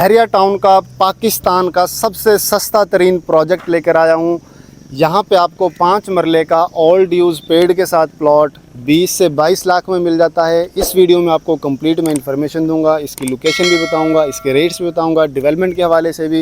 बहरिया town का पाकिस्तान का सबसे सस्ता तरीन प्रोजेक्ट लेकर आया हूँ। यहाँ पे आपको 5 मरले का ओल्ड यूज़ पेड़ के साथ प्लॉट 20 से 22 लाख में मिल जाता है। इस वीडियो में आपको कंप्लीट मैं इन्फॉर्मेशन दूंगा, इसकी लोकेशन भी बताऊंगा, इसके रेट्स भी बताऊंगा, डेवलपमेंट के हवाले से भी।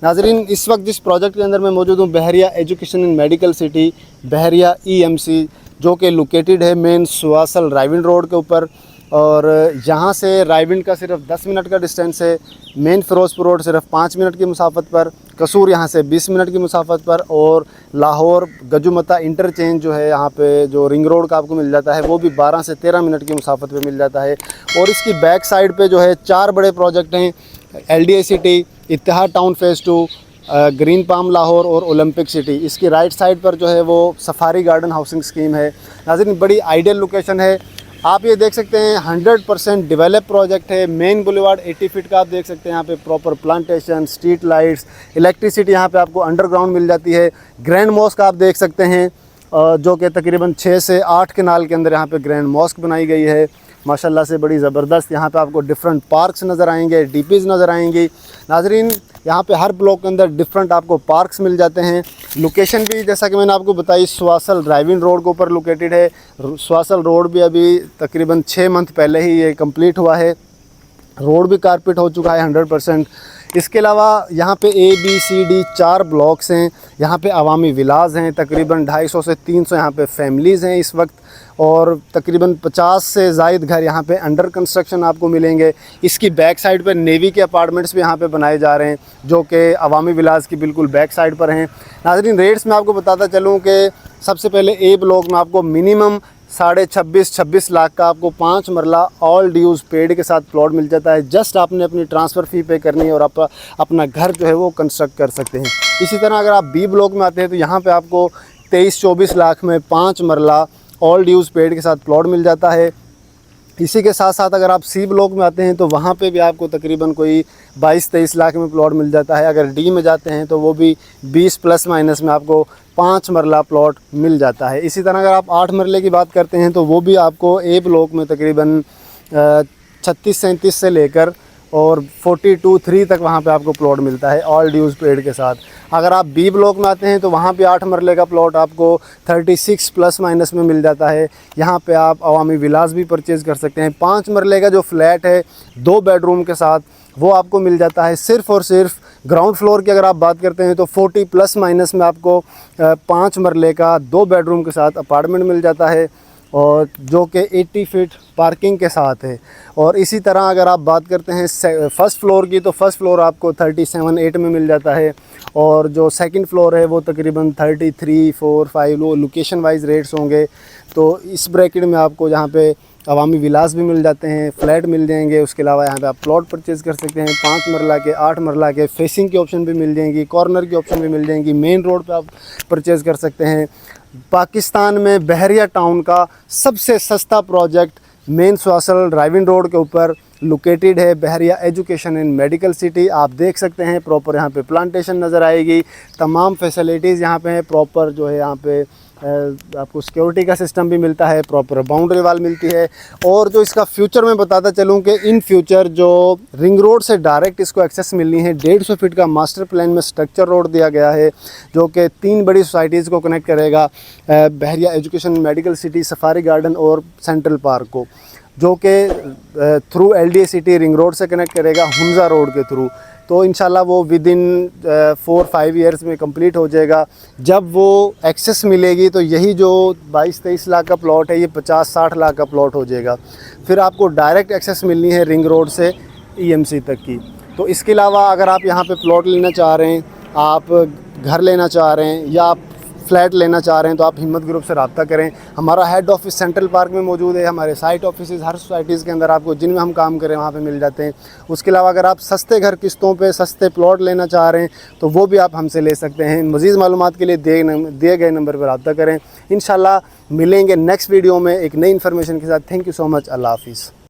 नाजरीन, इस वक्त जिस प्रोजेक्ट के अंदर मैं मौजूद हूँ, Bahria education and medical city Bahria EMC, जो कि लोकेटेड है मेन सुवासल रायविंड रोड के ऊपर। और यहाँ से रायविंड का सिर्फ 10 मिनट का डिस्टेंस है, मेन फ़िरोज़पुर रोड सिर्फ 5 मिनट की मुसाफत पर, कसूर यहाँ से 20 मिनट की मुसाफत पर, और लाहौर गजुमता इंटरचेंज जो है यहाँ पे जो रिंग रोड का आपको मिल जाता है वो भी 12 से 13 मिनट की मुसाफत पे मिल जाता है। और इसकी बैक साइड पे जो है 4 बड़े प्रोजेक्ट हैं, LDA city, Ittehad town phase 2, green palm Lahore और ओलंपिक सिटी। इसकी राइट साइड पर जो है वो सफारी गार्डन हाउसिंग स्कीम है। नाज़रीन, बड़ी आइडियल लोकेशन है। आप ये देख सकते हैं 100% डेवलप प्रोजेक्ट है। मेन बुलेवार्ड 80 फीट का आप देख सकते हैं। यहाँ पे proper plantation, street lights, electricity यहाँ पे आपको अंडरग्राउंड मिल जाती है। ग्रैंड मॉस्क आप देख सकते हैं, जो कि तकरीबन 6 से 8 कनाल के अंदर यहाँ पे ग्रैंड मॉस्क बनाई गई है माशाल्लाह से, बड़ी ज़बरदस्त। यहाँ पे आपको डिफरेंट पार्क्स नज़र आएंगे, DPs नज़र आएंगी। नाजरीन, यहाँ पे हर ब्लॉक के अंदर डिफरेंट आपको पार्क्स मिल जाते हैं। लोकेशन भी जैसा कि मैंने आपको बताई, सुवासल रायविंड रोड के ऊपर लोकेटेड है। सुवासल रोड भी अभी तकरीबन 6 मंथ पहले ही ये कंप्लीट हुआ है। रोड भी कारपेट हो चुका है 100%। इसके अलावा यहाँ पे ABCD 4 ब्लॉक्स हैं। यहाँ पे अवामी विलाज हैं, तकरीबन 250 से 300 यहाँ पे फैमिलीज़ हैं इस वक्त, और तकरीबन 50 से ज़ायद घर यहाँ पे अंडर कंस्ट्रक्शन आपको मिलेंगे। इसकी बैक साइड पर नेवी के अपार्टमेंट्स भी यहाँ पे बनाए जा रहे हैं, जो कि अवामी विलाज की बिल्कुल बैक साइड पर हैं। नाज़रीन, रेट्स मैं आपको बताता चलूँ कि सबसे पहले A ब्लॉक में आपको मिनिमम 26.5 लाख का आपको 5 मरला ऑल ड्यूज़ पेड के साथ प्लॉट मिल जाता है। जस्ट आपने अपनी ट्रांसफ़र फ़ी पे करनी है और आप अपना घर जो है वो कंस्ट्रक्ट कर सकते हैं। इसी तरह अगर आप B ब्लॉक में आते हैं तो यहाँ पे आपको 23-24 लाख में 5 मरला ऑल ड्यूज़ पेड के साथ प्लॉट मिल जाता है। इसी के साथ साथ अगर आप C ब्लॉक में आते हैं तो वहाँ पे भी आपको तकरीबन कोई 22-23 लाख में प्लॉट मिल जाता है। अगर D में जाते हैं तो वो भी 20 प्लस माइनस में आपको 5 मरला प्लॉट मिल जाता है। इसी तरह अगर आप 8 मरले की बात करते हैं तो वो भी आपको A ब्लॉक में तकरीबन 36-37 से लेकर और 42-3 तक वहाँ पे आपको प्लॉट मिलता है ऑल ड्यूज़ पेड के साथ। अगर आप B ब्लॉक में आते हैं तो वहाँ पे 8 मरले का प्लॉट आपको 36 प्लस माइनस में मिल जाता है। यहाँ पे आप अवामी विलास भी परचेज़ कर सकते हैं। 5 मरले का जो फ्लैट है 2 बेडरूम के साथ, वो आपको मिल जाता है सिर्फ़ और सिर्फ ग्राउंड फ्लोर की अगर आप बात करते हैं तो 40 प्लस माइनस में आपको 5 मरले का 2 बेडरूम के साथ अपार्टमेंट मिल जाता है, और जो कि 80 फीट पार्किंग के साथ है। और इसी तरह अगर आप बात करते हैं फ़र्स्ट फ्लोर की, तो फ़र्स्ट फ्लोर आपको 37-8 में मिल जाता है, और जो सेकंड फ्लोर है वो तकरीबन 33-4-5 वो लोकेशन वाइज रेट्स होंगे। तो इस ब्रैकेट में आपको यहाँ पे अवामी विलास भी मिल जाते हैं, फ्लैट मिल जाएंगे। उसके अलावा यहाँ पे आप प्लॉट परचेज़ कर सकते हैं। 5 मरला के, 8 मरला के, फेसिंग की ऑप्शन भी मिल जाएंगी, कॉर्नर की ऑप्शन भी मिल जाएंगी, मेन रोड पे आप परचेज़ कर सकते हैं। पाकिस्तान में बहरिया टाउन का सबसे सस्ता प्रोजेक्ट मेन सुवासल रायविंड रोड के ऊपर लोकेटेड है, बहरिया एजुकेशन एंड मेडिकल सिटी। आप देख सकते हैं प्रॉपर यहाँ पे प्लांटेशन नज़र आएगी, तमाम फैसिलिटीज़ यहाँ पे हैं। प्रॉपर जो है यहाँ पे आपको सिक्योरिटी का सिस्टम भी मिलता है, प्रॉपर बाउंड्री वाल मिलती है। और जो इसका फ्यूचर मैं बताता चलूँ कि इन फ्यूचर जो रिंग रोड से डायरेक्ट इसको एक्सेस मिलनी है, 150 फीट का मास्टर प्लान में स्ट्रक्चर रोड दिया गया है, जो कि 3 बड़ी सोसाइटीज़ को कनेक्ट करेगा, Bahria education medical city, safari garden और सेंट्रल पार्क को, जो कि through LDA city ring road से कनेक्ट करेगा हुंजा रोड के थ्रू। तो इंशाल्लाह वो विद इन 4-5 ईयर्स में कंप्लीट हो जाएगा। जब वो एक्सेस मिलेगी तो यही जो 22-23 लाख का प्लॉट है ये 50-60 लाख का प्लॉट हो जाएगा। फिर आपको डायरेक्ट एक्सेस मिलनी है रिंग रोड से EMC तक की। तो इसके अलावा अगर आप यहाँ पे प्लॉट लेना चाह रहे हैं, आप घर लेना चाह रहे हैं, या आप फ्लैट लेना चाह रहे हैं, तो आप हिम्मत ग्रुप से रब्ता करें। हमारा हेड ऑफिस सेंट्रल पार्क में मौजूद है। हमारे साइट ऑफिसेज़ हर सोसाइटीज़ के अंदर आपको जिनमें हम काम करें वहाँ पे मिल जाते हैं। उसके अलावा अगर आप सस्ते घर किस्तों पे सस्ते प्लॉट लेना चाह रहे हैं तो वो भी आप हमसे ले सकते हैं। मज़ीद मालूमात के लिए दिए गए नंबर पर रब्ता करें। इंशाल्लाह मिलेंगे नेक्स्ट वीडियो में एक नई इन्फॉर्मेशन के साथ। Thank you so much. अल्लाह हाफ़िज़।